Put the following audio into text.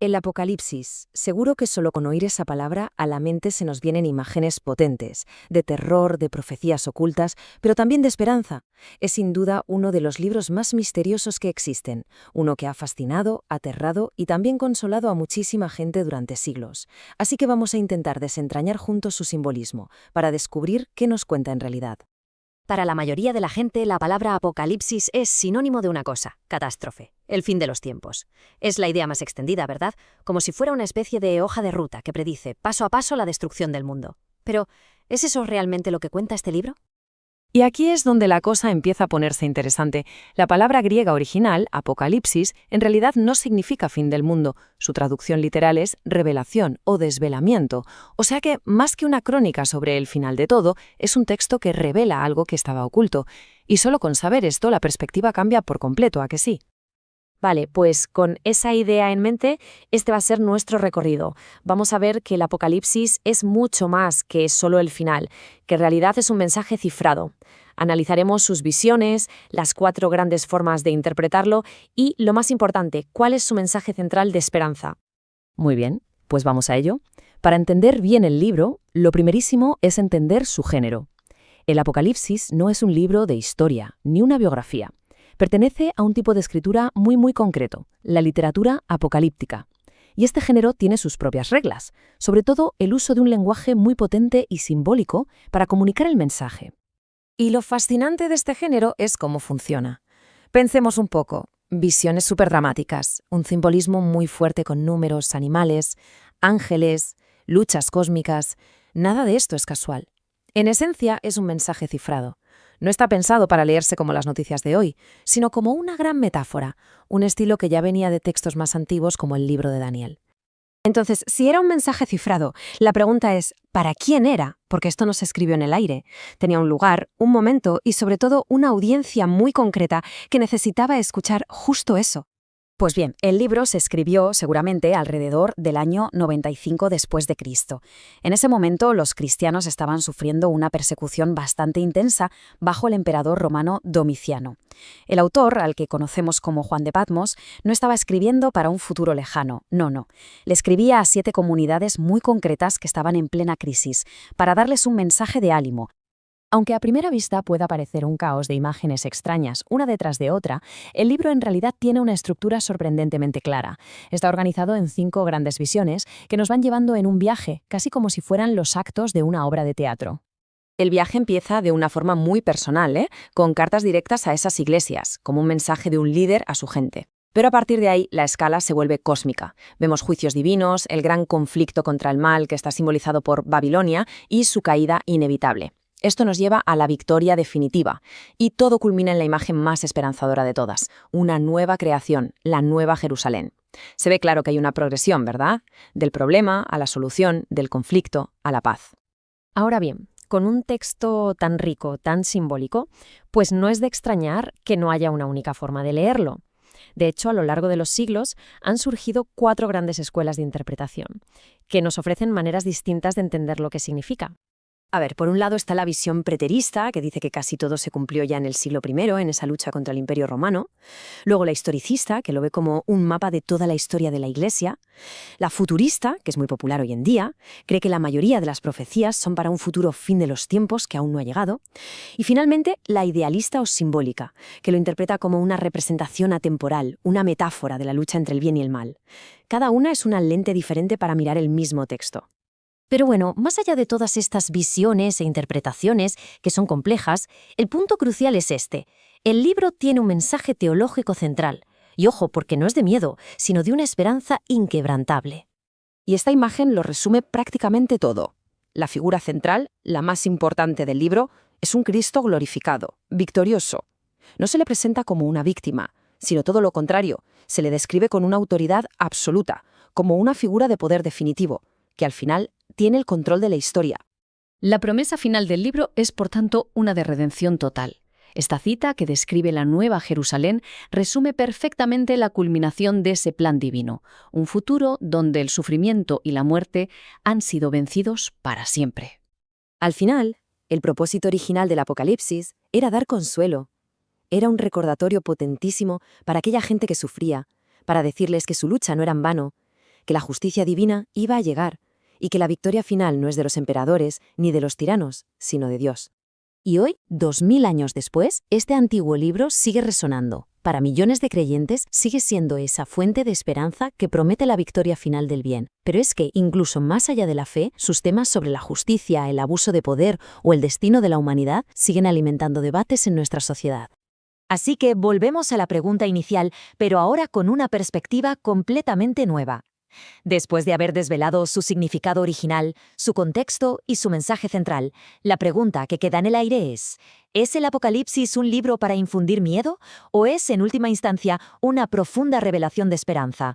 El Apocalipsis. Seguro que solo con oír esa palabra a la mente se nos vienen imágenes potentes, de terror, de profecías ocultas, pero también de esperanza. Es sin duda uno de los libros más misteriosos que existen, uno que ha fascinado, aterrado y también consolado a muchísima gente durante siglos. Así que vamos a intentar desentrañar juntos su simbolismo, para descubrir qué nos cuenta en realidad. Para la mayoría de la gente, la palabra apocalipsis es sinónimo de una cosa: catástrofe, el fin de los tiempos. Es la idea más extendida, ¿verdad? Como si fuera una especie de hoja de ruta que predice paso a paso la destrucción del mundo. Pero, ¿es eso realmente lo que cuenta este libro? Y aquí es donde la cosa empieza a ponerse interesante. La palabra griega original, apocalipsis, en realidad no significa fin del mundo. Su traducción literal es revelación o desvelamiento. O sea que, más que una crónica sobre el final de todo, es un texto que revela algo que estaba oculto. Y solo con saber esto, la perspectiva cambia por completo, ¿a que sí? Vale, pues con esa idea en mente, este va a ser nuestro recorrido. Vamos a ver que el Apocalipsis es mucho más que solo el final, que en realidad es un mensaje cifrado. Analizaremos sus visiones, las 4 grandes formas de interpretarlo y, lo más importante, cuál es su mensaje central de esperanza. Muy bien, pues vamos a ello. Para entender bien el libro, lo primerísimo es entender su género. El Apocalipsis no es un libro de historia, ni una biografía. Pertenece a un tipo de escritura muy concreto, la literatura apocalíptica. Y este género tiene sus propias reglas, sobre todo el uso de un lenguaje muy potente y simbólico para comunicar el mensaje. Y lo fascinante de este género es cómo funciona. Pensemos un poco. Visiones superdramáticas, un simbolismo muy fuerte con números, animales, ángeles, luchas cósmicas. Nada de esto es casual. En esencia, es un mensaje cifrado. No está pensado para leerse como las noticias de hoy, sino como una gran metáfora, un estilo que ya venía de textos más antiguos como el libro de Daniel. Entonces, si era un mensaje cifrado, la pregunta es, ¿para quién era? Porque esto no se escribió en el aire. Tenía un lugar, un momento y sobre todo una audiencia muy concreta que necesitaba escuchar justo eso. Pues bien, el libro se escribió seguramente alrededor del año 95 después de Cristo. En ese momento los cristianos estaban sufriendo una persecución bastante intensa bajo el emperador romano Domiciano. El autor, al que conocemos como Juan de Patmos, no estaba escribiendo para un futuro lejano, no. Le escribía a 7 comunidades muy concretas que estaban en plena crisis, para darles un mensaje de ánimo. Aunque a primera vista pueda parecer un caos de imágenes extrañas una detrás de otra, el libro en realidad tiene una estructura sorprendentemente clara. Está organizado en 5 grandes visiones que nos van llevando en un viaje, casi como si fueran los actos de una obra de teatro. El viaje empieza de una forma muy personal, con cartas directas a esas iglesias, como un mensaje de un líder a su gente. Pero a partir de ahí, la escala se vuelve cósmica. Vemos juicios divinos, el gran conflicto contra el mal que está simbolizado por Babilonia y su caída inevitable. Esto nos lleva a la victoria definitiva, y todo culmina en la imagen más esperanzadora de todas, una nueva creación, la Nueva Jerusalén. Se ve claro que hay una progresión, ¿verdad? Del problema a la solución, del conflicto a la paz. Ahora bien, con un texto tan rico, tan simbólico, pues no es de extrañar que no haya una única forma de leerlo. De hecho, a lo largo de los siglos han surgido 4 grandes escuelas de interpretación, que nos ofrecen maneras distintas de entender lo que significa. A ver, por un lado está la visión preterista, que dice que casi todo se cumplió ya en el siglo I, en esa lucha contra el Imperio Romano. Luego la historicista, que lo ve como un mapa de toda la historia de la Iglesia. La futurista, que es muy popular hoy en día, cree que la mayoría de las profecías son para un futuro fin de los tiempos que aún no ha llegado. Y finalmente, la idealista o simbólica, que lo interpreta como una representación atemporal, una metáfora de la lucha entre el bien y el mal. Cada una es una lente diferente para mirar el mismo texto. Pero bueno, más allá de todas estas visiones e interpretaciones, que son complejas, el punto crucial es este. El libro tiene un mensaje teológico central. Y ojo, porque no es de miedo, sino de una esperanza inquebrantable. Y esta imagen lo resume prácticamente todo. La figura central, la más importante del libro, es un Cristo glorificado, victorioso. No se le presenta como una víctima, sino todo lo contrario, se le describe con una autoridad absoluta, como una figura de poder definitivo, que al final tiene el control de la historia. La promesa final del libro es, por tanto, una de redención total. Esta cita, que describe la Nueva Jerusalén, resume perfectamente la culminación de ese plan divino, un futuro donde el sufrimiento y la muerte han sido vencidos para siempre. Al final, el propósito original del Apocalipsis era dar consuelo. Era un recordatorio potentísimo para aquella gente que sufría, para decirles que su lucha no era en vano, que la justicia divina iba a llegar, y que la victoria final no es de los emperadores ni de los tiranos, sino de Dios. Y hoy, 2000 años después, este antiguo libro sigue resonando. Para millones de creyentes sigue siendo esa fuente de esperanza que promete la victoria final del bien. Pero es que, incluso más allá de la fe, sus temas sobre la justicia, el abuso de poder o el destino de la humanidad siguen alimentando debates en nuestra sociedad. Así que volvemos a la pregunta inicial, pero ahora con una perspectiva completamente nueva. Después de haber desvelado su significado original, su contexto y su mensaje central, la pregunta que queda en el aire ¿es el Apocalipsis un libro para infundir miedo o es, en última instancia, una profunda revelación de esperanza?